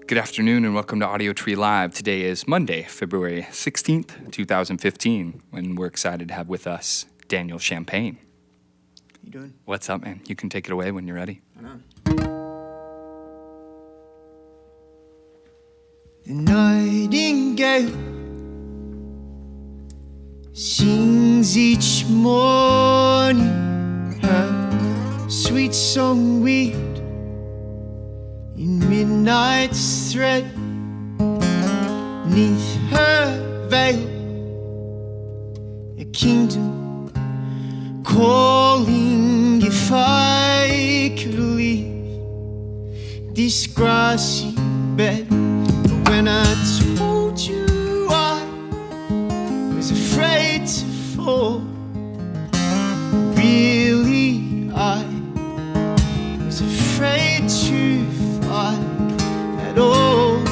Good afternoon and welcome to Audiotree Live. Today is Monday, February 16th, 2015, and we're excited to have with us Daniel Champagne. How you doing? What's up, man? You can take it away when you're ready. I know. The nightingale sings each morning her sweet song weaved in midnight's thread. Neath her veil, a kingdom calling. If I could leave this grassy bed, but when I told you I was afraid to fall, really I was afraid to fly at all.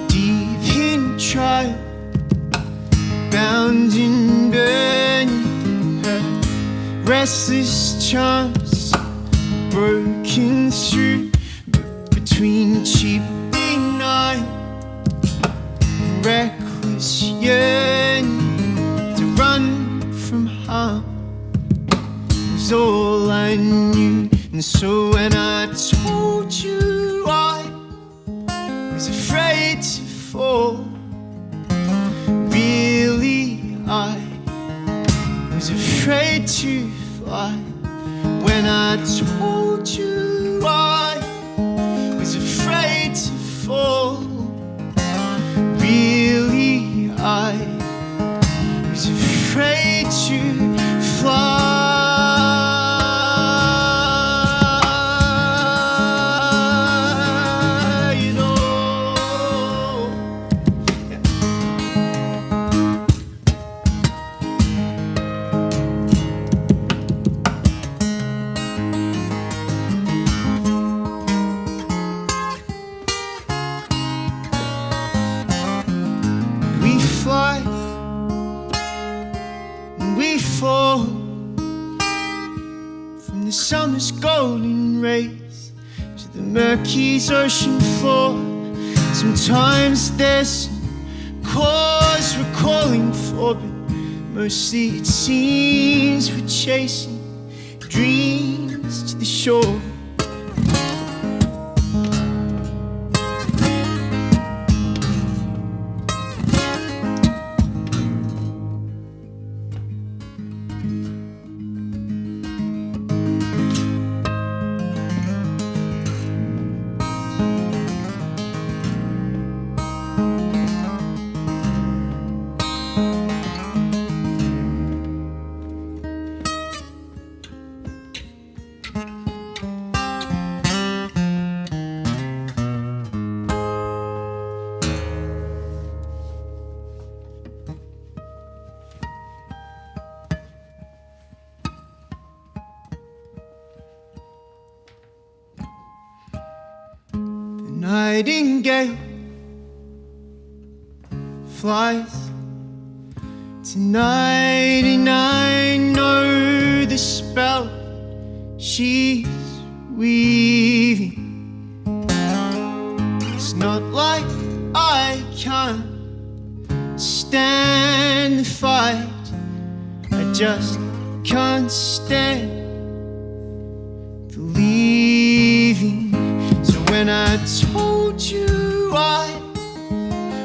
Deep in trial, bound in burning, her restless charms broken through, but between cheap denial, reckless yearning to run from harm was all I knew. And so when I told you I was afraid to fall, really I was afraid to fly. When I told you I was afraid to fall, really I was afraid to fly. You know. We fly and we fall from the summer's golden rays to the murky's ocean floor. Sometimes there's cause we're calling for, but mostly it seems we're chasing dreams to the shore. Nightingale flies tonight, and I know the spell she's weaving. It's not like I can't stand the fight, I just can't stand the leaving. So when I told you I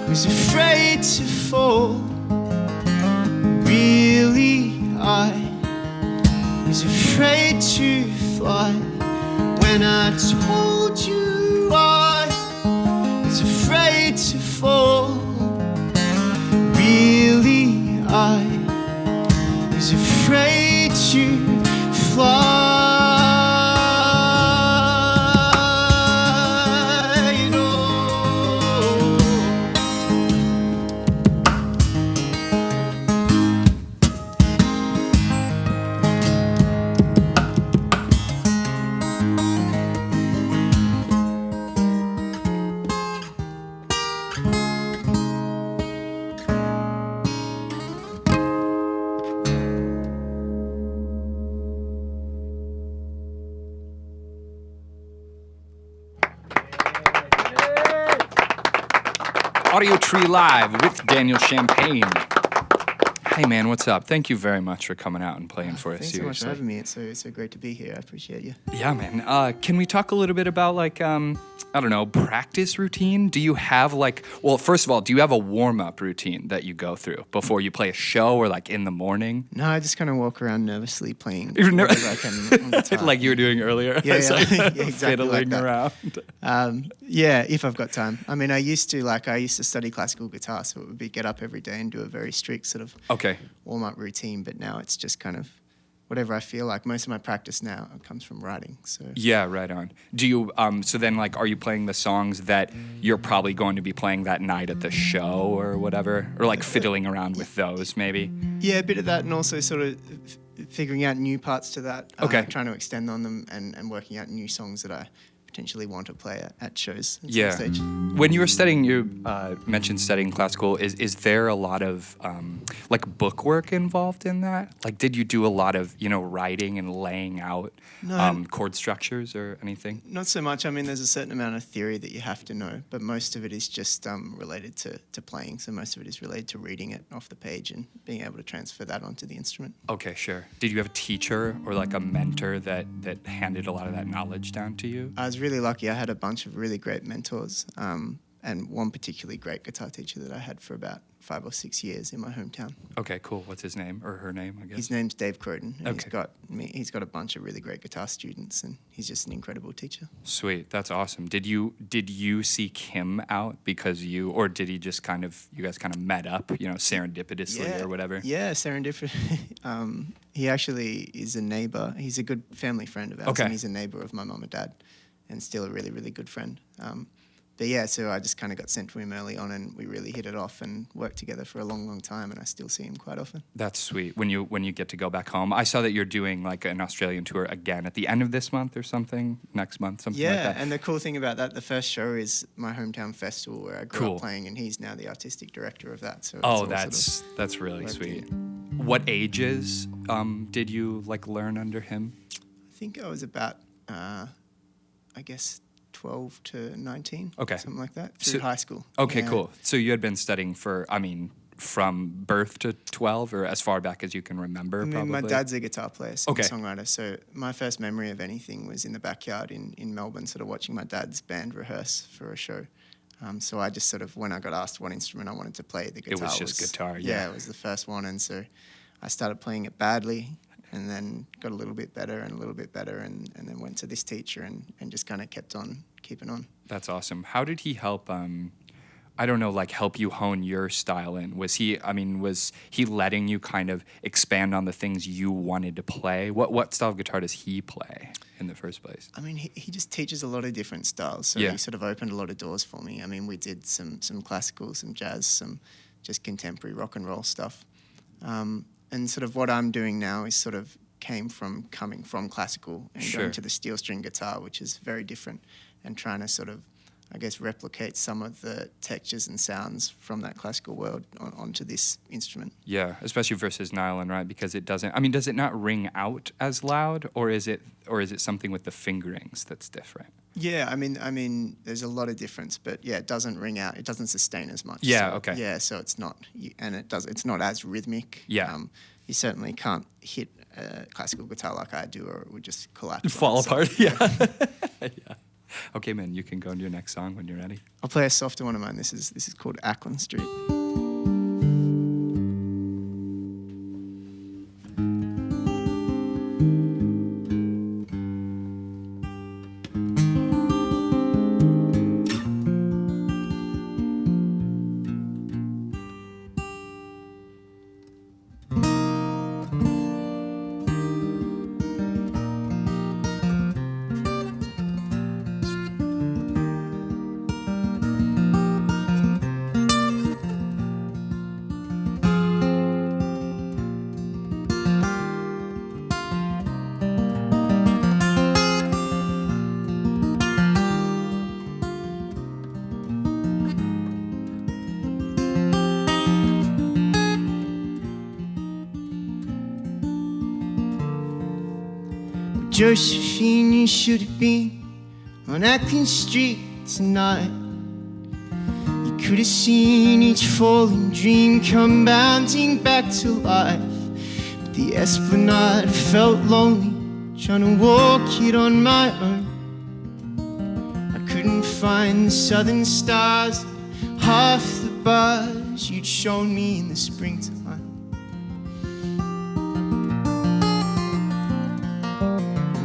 was afraid to fall, really I was afraid to fly. When I told you I was afraid to fall, really I was afraid to fly. Audiotree Live with Daniel Champagne. Hey man, what's up? Thank you very much for coming out and playing for us. Thanks so much for having me. It's so great to be here. I appreciate you. Yeah, man. Can we talk a little bit about I don't know, practice routine? Do you have well, first of all, do you have a warm-up routine that you go through before you play a show or in the morning? No, I just kind of walk around nervously playing You're whatever I can on guitar. like you were doing earlier. Yeah, It's yeah. like Yeah, exactly fiddling like that. around. Yeah, if I've got time. I mean, I used to study classical guitar, so it would be get up every day and do a very strict sort of Okay. warm-up routine, but now it's just kind of whatever I feel like. Most of my practice now comes from writing. So Yeah, right on. Do you so then are you playing the songs that you're probably going to be playing that night at the show or whatever, or fiddling around with those maybe? yeah, a bit of that, and also sort of figuring out new parts to that. Okay. Trying to extend on them and working out new songs that I potentially want to play at shows at Yeah. some stage. When you were studying, you mentioned studying classical. Is there a lot of book work involved in that? Did you do a lot of writing and laying out chord structures or anything? Not so much. I mean, there's a certain amount of theory that you have to know, but most of it is just related to playing. So most of it is related to reading it off the page and being able to transfer that onto the instrument. Okay, sure. Did you have a teacher or a mentor that handed a lot of that knowledge down to you? I was really lucky. I had a bunch of really great mentors, and one particularly great guitar teacher that I had for about 5 or 6 years in my hometown. Okay, cool. What's his name or her name, I guess? His name's Dave Croton, and Okay. he's got a bunch of really great guitar students, and he's just an incredible teacher. Sweet, that's awesome. Did you seek him out because or did he just you guys kind of met up, serendipitously or whatever? Yeah, serendipity. He actually is a neighbor. He's a good family friend of ours, Okay. and he's a neighbor of my mum and dad, and still a really, really good friend. But yeah, so I just kind of got sent to him early on, and we really hit it off and worked together for a long, long time, and I still see him quite often. That's sweet. When you get to go back home, I saw that you're doing an Australian tour again at the end of this month or something, next month, something like Yeah, that. and the cool thing about that, the first show is my hometown festival where I grew Cool. up playing, and he's now the artistic director of that. So it's Oh, all that's really worked sweet. in. What ages did you learn under him? I think I was about, I guess, 12 to 19, Okay. something like that, through So- high school. Okay, Yeah. cool. So you had been studying from birth to 12 or as far back as you can remember, I mean, probably? my dad's a guitar player, singer, Okay. songwriter, so my first memory of anything was in the backyard in Melbourne, sort of watching my dad's band rehearse for a show. So I just when I got asked what instrument I wanted to play, the guitar was just guitar, yeah. Yeah, it was the first one, and so I started playing it badly, and then got a little bit better and a little bit better, and then went to this teacher and just kind of kept on keeping on. That's awesome. How did he help, I don't know, help you hone your style in? Was he letting you kind of expand on the things you wanted to play? What style of guitar does he play in the first place? I mean, he just teaches a lot of different styles, so Yeah. he sort of opened a lot of doors for me. I mean, we did some classical, some jazz, some just contemporary rock and roll stuff. And sort of what I'm doing now is sort of coming from classical and Sure. going to the steel string guitar, which is very different, and trying to sort of, I guess, replicate some of the textures and sounds from that classical world onto this instrument. Yeah, especially versus nylon, right? Because it doesn't. Does it not ring out as loud, or is it something with the fingerings that's different? Yeah, I mean, there's a lot of difference, but yeah, it doesn't ring out. It doesn't sustain as much. Yeah, so, okay. Yeah, so it's not, it's not as rhythmic. Yeah. You certainly can't hit a classical guitar like I do, or it would just collapse. on Fall itself. apart. Yeah. Yeah. Okay, man. You can go into your next song when you're ready. I'll play a softer one of mine. This is called Ackland Street. Josephine, you should have been on Atkins Street tonight. You could have seen each falling dream come bounding back to life. But the esplanade felt lonely, trying to walk it on my own. I couldn't find the southern stars, half the bars you'd shown me in the springtime.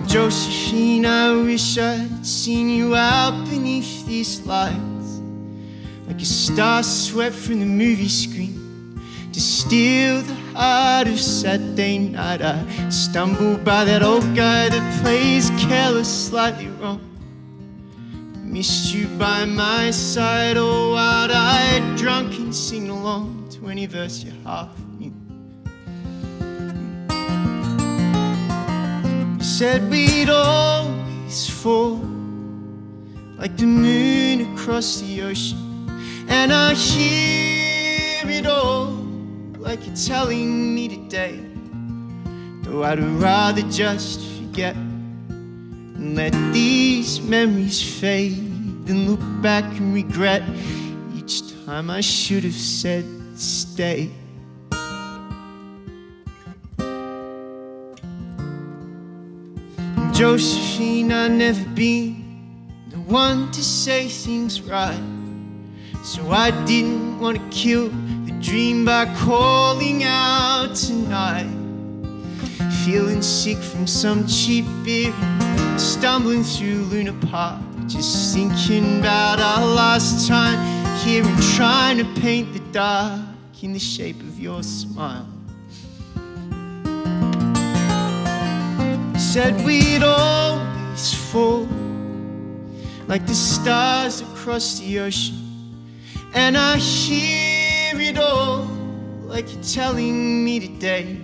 Josephine, I wish I'd seen you out beneath these lights, like a star swept from the movie screen to steal the heart of Saturday night. I stumbled by that old guy that plays careless, slightly wrong. Missed you by my side, oh, wild-eyed, drunk and sing along to any verse you half knew. Said we'd always fall like the moon across the ocean, and I hear it all like you're telling me today. Though I'd rather just forget and let these memories fade than look back and regret each time I should have said stay. Josephine, I've never been the one to say things right, so I didn't want to kill the dream by calling out tonight. Feeling sick from some cheap beer, stumbling through Luna Park, just thinking about our last time here and trying to paint the dark in the shape of your smile. Said we'd always fall like the stars across the ocean, and I hear it all like you're telling me today.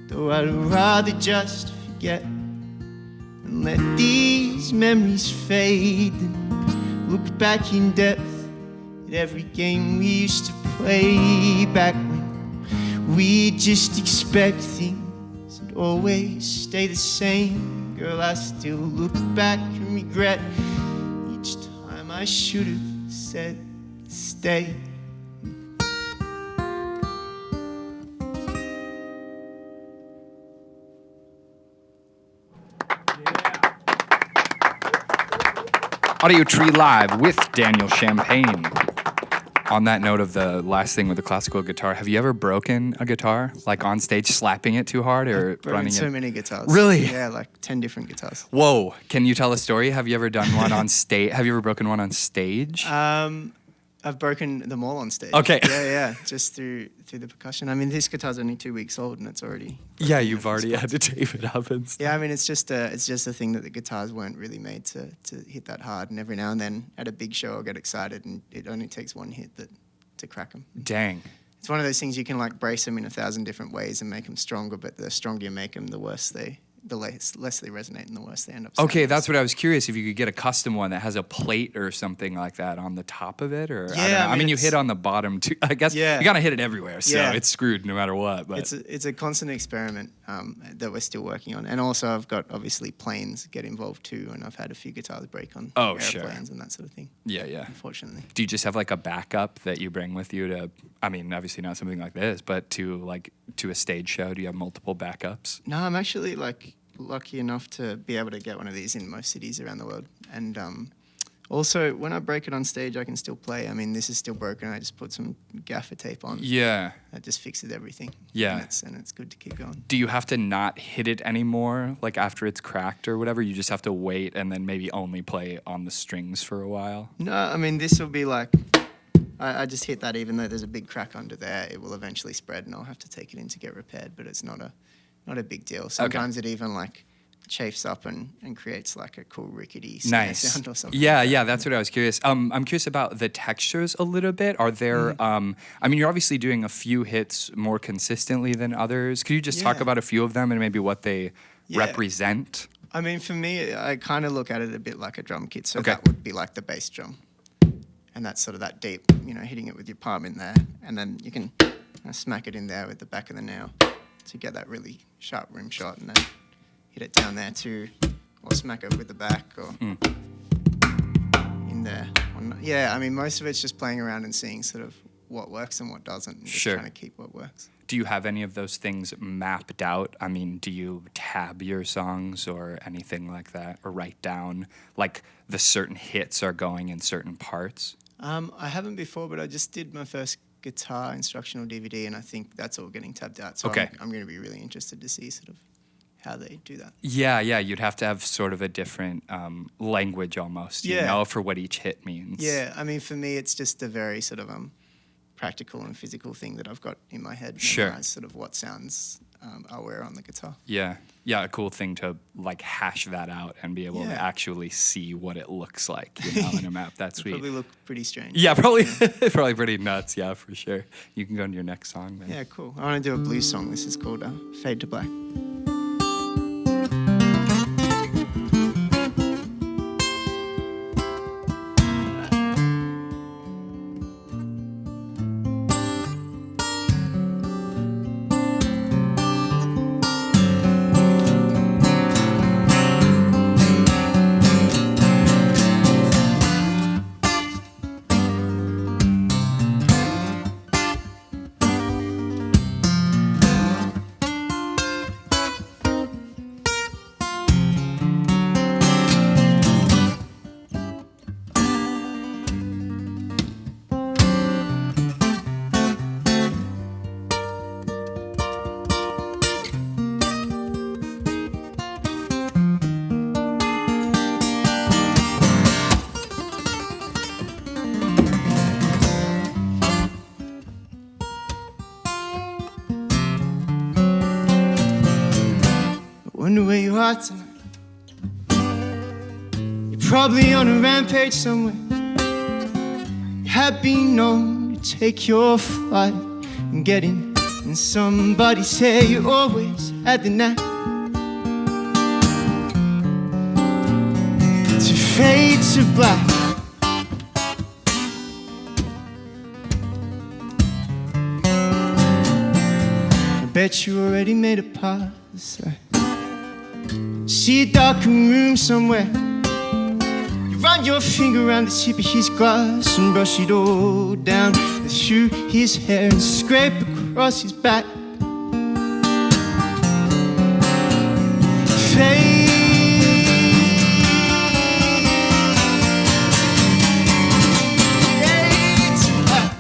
Though I'd rather just forget and let these memories fade than look back in depth at every game we used to play back when we just expect things always stay the same. Girl, I still look back and regret each time I should have said stay. Audiotree Live with Daniel Champagne. On that note of the last thing with the classical guitar, have you ever broken a guitar, like on stage slapping it too hard or running so it? many guitars. Really? Yeah, like 10 different guitars. Whoa. Can you tell a story? Have you ever done one on stage? Have you ever broken one on stage? I've broken them all on stage. Okay. Yeah, just through the percussion. I mean, this guitar's only 2 weeks old and it's already... Yeah, you've already had to tape it up and stuff. Yeah, I mean, it's just a thing that the guitars weren't really made to hit that hard. And every now and then at a big show, I'll get excited and it only takes one hit to crack them. Dang. It's one of those things you can like brace them in 1,000 different ways and make them stronger, but the stronger you make them, the less they resonate and the worse they end up sounding. Okay, that's what I was curious, if you could get a custom one that has a plate or something like that on the top of it, or Yeah, I don't know. I mean, you it's- hit on the bottom too. I guess Yeah. you gotta hit it everywhere, so Yeah. it's screwed no matter what. But It's a constant experiment that we're still working on, and also I've got obviously planes get involved too, and I've had a few guitars break on Oh, sure. airplanes and that sort of thing. yeah. Unfortunately, Do you just have like a backup that you bring with you to? I mean, obviously not something like this, but to a stage show. Do you have multiple backups? no, I'm actually like lucky enough to be able to get one of these in most cities around the world, and also when I break it on stage, I can still play. I mean, this is still broken. I just put some gaffer tape on. Yeah. That just fixes everything. Yeah. and it's good to keep going. Do you have to not hit it anymore, like after it's cracked or whatever? You just have to wait and then maybe only play on the strings for a while? No, I mean, this will be like, I just hit that even though there's a big crack under there. It will eventually spread and I'll have to take it in to get repaired, but it's not a big deal. Sometimes it even like chafes up and creates like a cool rickety snare sound or something. Yeah, that's what I was curious. I'm curious about the textures a little bit. Are there, I mean, you're obviously doing a few hits more consistently than others. Could you just talk Yeah. about a few of them and maybe what they represent? I mean, for me, I kind of look at it a bit like a drum kit. So Okay. that would be like the bass drum. And that's sort of that deep, hitting it with your palm in there. And then you can smack it in there with the back of the nail to get that really sharp rim shot, and then hit it down there too, or smack it with the back or in there Yeah, I mean, most of it's just playing around and seeing sort of what works and what doesn't, and just Sure. trying to keep what works. Do you have any of those things mapped out? I mean, do you tab your songs or anything like that, or write down like the certain hits are going in certain parts? I haven't before, but I just did my first guitar instructional DVD, and I think that's all getting tabbed out. So Okay. I'm going to be really interested to see sort of how they do that. Yeah, you'd have to have sort of a different language almost, you Yeah. know, for what each hit means. Yeah, I mean, for me, it's just a very sort of practical and physical thing that I've got in my head. Sure. Memorize sort of what sounds are where on the guitar. Yeah, a cool thing to like hash that out and be able to Yeah. actually see what it looks like, you know, in a map. That's sweet. Probably look pretty strange. Yeah, probably probably pretty nuts. Yeah, for sure. You can go into your next song then. Yeah, cool. I want to do a blues song. This is called Fade to Black. Wonder where you are tonight. You're probably on a rampage somewhere. You have been known to take your flight and get in. And somebody say you always had the knack to fade to black. I bet you already made a pass. See a darkened room somewhere. You run your finger around the tip of his glass and brush it all down through his hair and scrape across his back. Fade to black.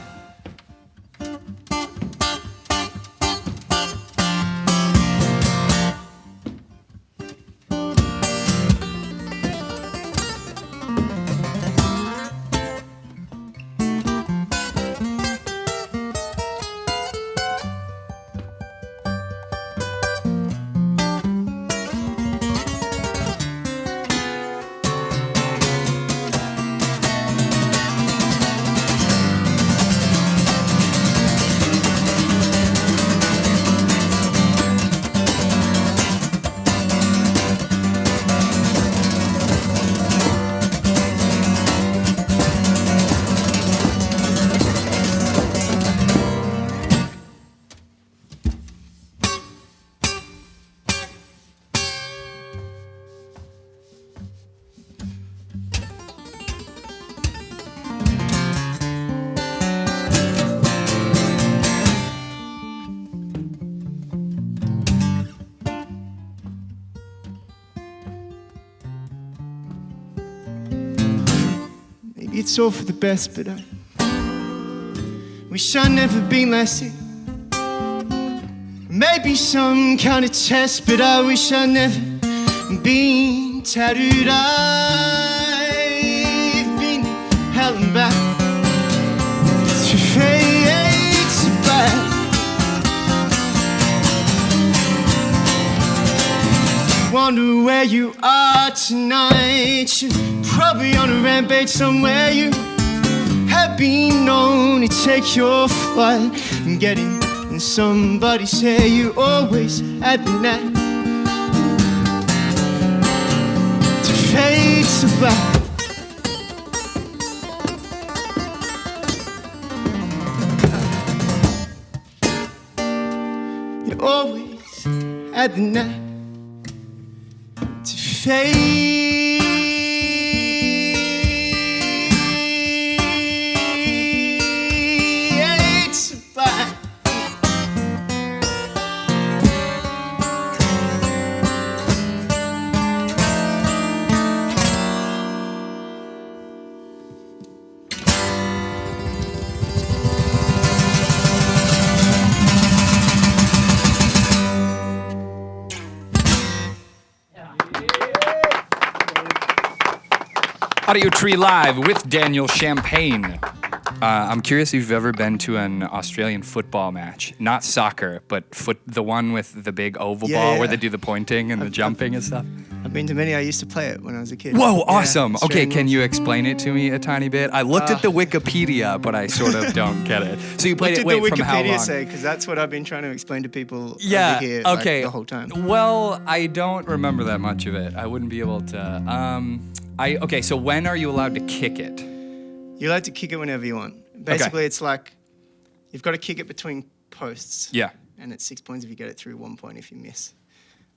Maybe it's all for the best, but I wish I'd never been less sick. Maybe some kind of test, but I wish I'd never been tattooed. I've been hell and back to fade to black. Wonder where you are tonight. You're probably on a rampage somewhere. You have been known to take your flight and get in. And somebody say you always had the knack to fade to black. You always had the knack to fade Audiotree Live with Daniel Champagne. I'm curious if you've ever been to an Australian football match. Not soccer, but the one with the big oval ball where they do the pointing and the jumping and stuff. I've been to many. I used to play it when I was a kid. Whoa, awesome. Okay, Australian can rules. you explain it to me a tiny bit? I looked at the Wikipedia, but I sort of don't get it. So you played it, What wait, did the from how Wikipedia long? say? Because that's what I've been trying to explain to people Yeah, over here okay. the whole time. Well, I don't remember that much of it. I wouldn't be able to. Okay, so when are you allowed to kick it? You're allowed to kick it whenever you want. Basically, it's like you've got to kick it between posts. Yeah. And it's 6 points if you get it through, 1 point if you miss.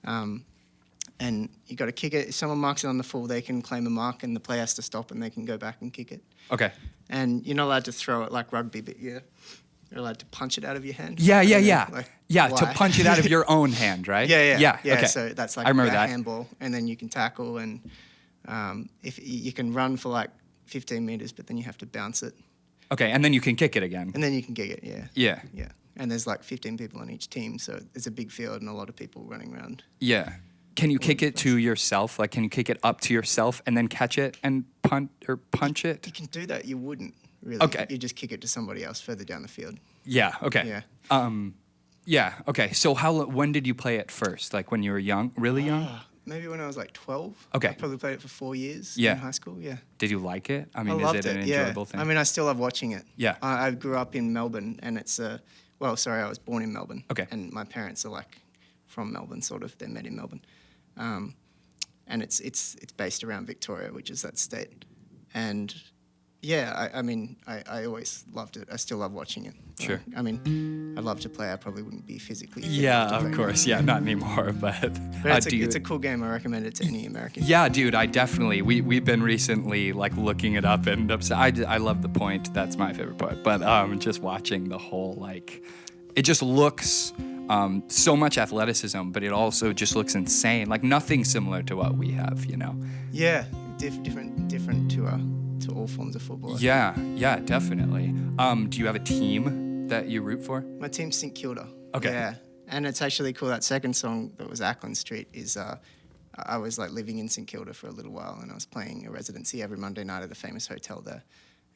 And you got to kick it. If someone marks it on the full, they can claim a mark, and the player has to stop, and they can go back and kick it. Okay. And you're not allowed to throw it like rugby, but you're allowed to punch it out of your hand. Yeah. Like, Yeah, to why? punch it out of your own hand, right? Yeah. Okay. So that's like I remember a that. handball, and then you can tackle, and if you can run for like 15 meters, but then you have to bounce it, Okay, and then you can kick it again. and then you can kick it. Yeah. Yeah. Yeah. And there's like 15 people on each team, so it's a big field and a lot of people running around. Yeah. Can you kick it to yourself? Like, can you kick it up to yourself and then catch it and punch it? You can do that. You wouldn't really. Okay. You just kick it to somebody else further down the field. Yeah. Okay. Yeah. Yeah. Okay. So when did you play it first? Like when you were young, really young? Maybe when I was like 12. Okay. I probably played it for 4 years Yeah. in high school. Yeah. Did you like it? I I mean, loved is it an yeah. enjoyable thing? I mean, I still love watching it. Yeah. I grew up in Melbourne, and it's I was born in Melbourne. Okay. And my parents are like from Melbourne, sort of. They met in Melbourne, and it's based around Victoria, which is that state. And yeah, I mean, I always loved it. I still love watching it. Sure. I mean, I'd love to play. I probably wouldn't be physically fit enough Yeah, to of play. course. Yeah, not anymore. But, But do you- it's a cool game. I recommend it to any American. Yeah, dude, I definitely. We've been recently like looking it up, and I love the point. That's my favorite part. But just watching the whole like, it just looks so much athleticism, but it also just looks insane. Like nothing similar to what we have, you know. Yeah, different to all forms of football. Yeah, definitely. Do you have a team that you root for? My team's St Kilda. Okay. Yeah, and it's actually cool. That second song that was Ackland Street is I was like living in St Kilda for a little while, and I was playing a residency every Monday night at a famous hotel there,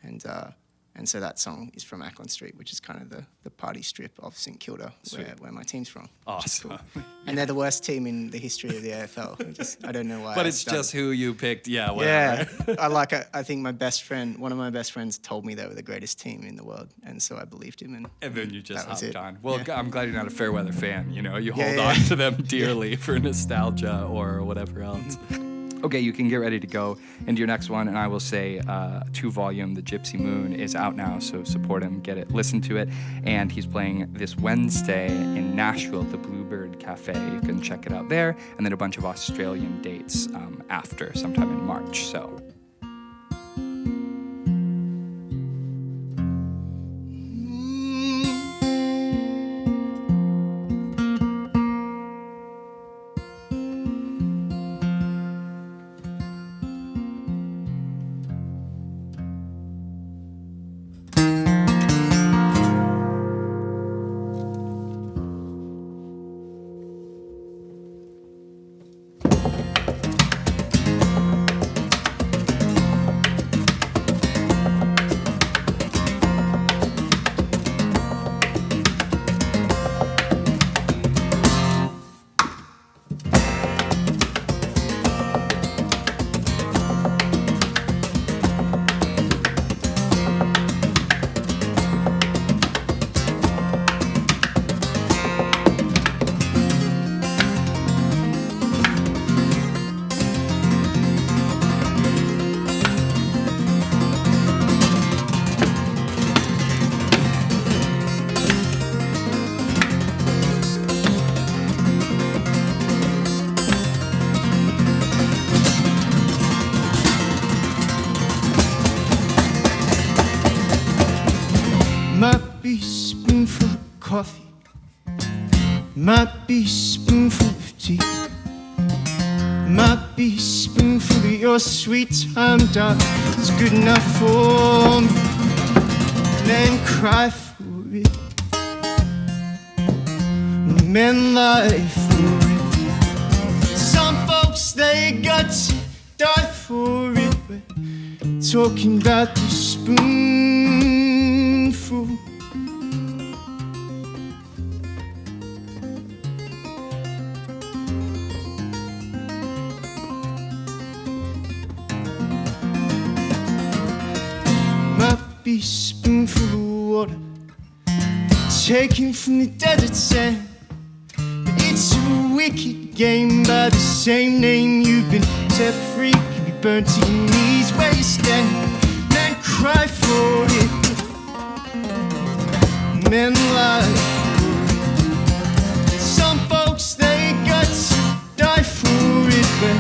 and so that song is from Ackland Street, which is kind of the party strip of St Kilda, where my team's from. which is Awesome. cool. And they're the worst team in the history of the AFL. I don't know why. But I it's started- just who you picked. Yeah, Yeah, whatever. I think one of my best friends told me they were the greatest team in the world, and so I believed him. And then you just that was hopped it. on. Well, Yeah. I'm glad you're not a fair weather fan. You know, you Yeah, hold yeah. on to them dearly for nostalgia or whatever else. Okay, you can get ready to go into your next one, and I will say 2-volume, The Gypsy Moon, is out now, so support him, get it, listen to it, and he's playing this Wednesday in Nashville at the Bluebird Cafe. You can check it out there, and then a bunch of Australian dates after, sometime in March, so... Might be a spoonful of coffee, might be a spoonful of tea, might be a spoonful of your sweet time, darling. It's good enough for me. Men cry for it, men lie for it. Some folks they got to die for it, but talking about the spoonful. Might be a spoonful of water taken from the desert sand. It's a wicked game by the same name. You've been set free, can be burnt to your knees where you stand. Men cry for it, men lie for it. Some folks, they got to die for it. But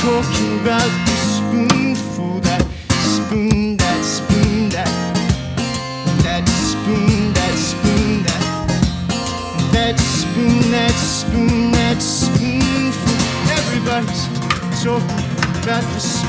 talking about the spoonful, that spoon, that spoon, that spoon, that spoon, that spoon, that spoon, that spoonful. Everybody's talking about the spoon.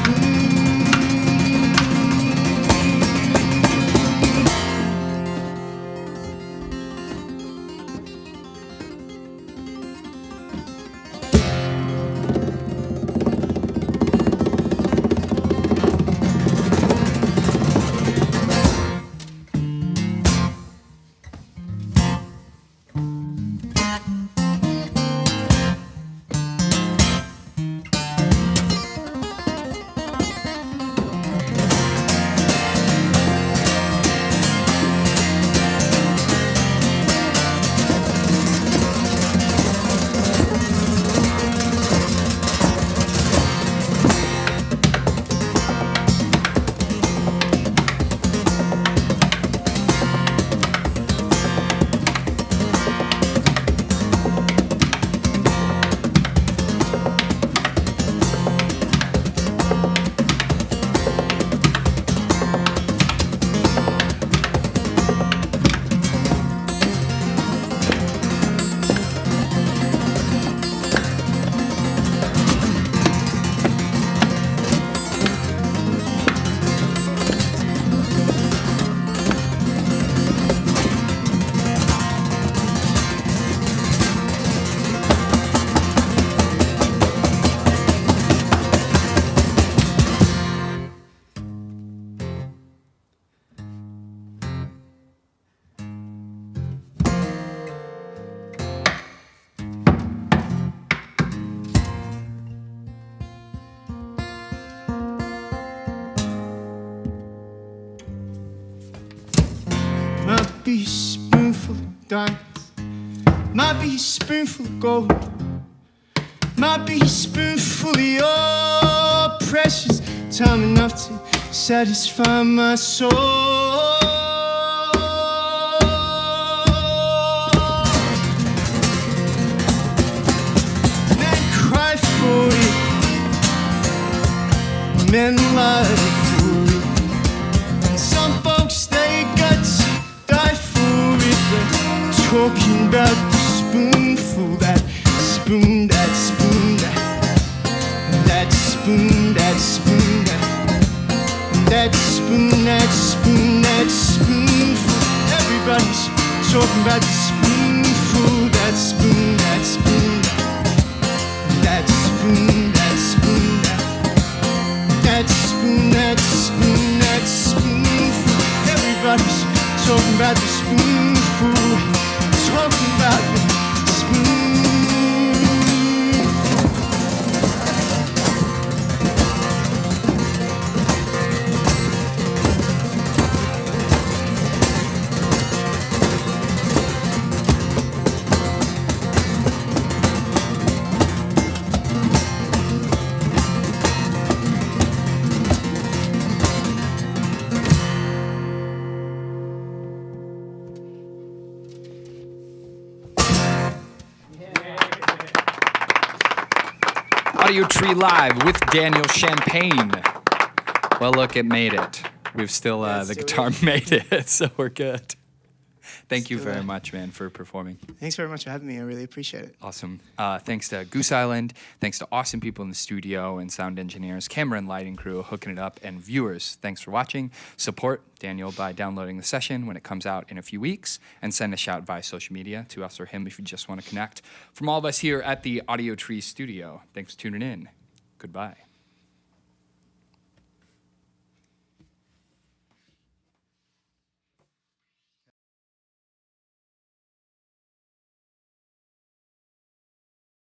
Might be a spoonful of diamonds, might be a spoonful of gold, might be a spoonful of your precious time, enough to satisfy my soul. Men cry for it, men lie for it. And some folks, they got to die for it. They're talking about the spoonful, that spoon, that spoon, that spoon, that spoon, that spoon, that spoon, that spoonful. Everybody's talking about the spoonful, that spoon, that spoon, that spoon, that spoon, that spoon, that spoon, that spoonful. Everybody's talking about the spoonful, talking about the spoon. Audiotree Live with Daniel Champagne. Well, look, it made it. We've still, the guitar made it, so we're good. Thank you very much, man, for performing. Thanks very much for having me. I really appreciate it. Awesome. Thanks to Goose Island. Thanks to awesome people in the studio and sound engineers, camera and lighting crew hooking it up, and viewers. Thanks for watching. Support Daniel by downloading the session when it comes out in a few weeks, and send a shout via social media to us or him if you just want to connect. From all of us here at the Audiotree studio, thanks for tuning in. Goodbye.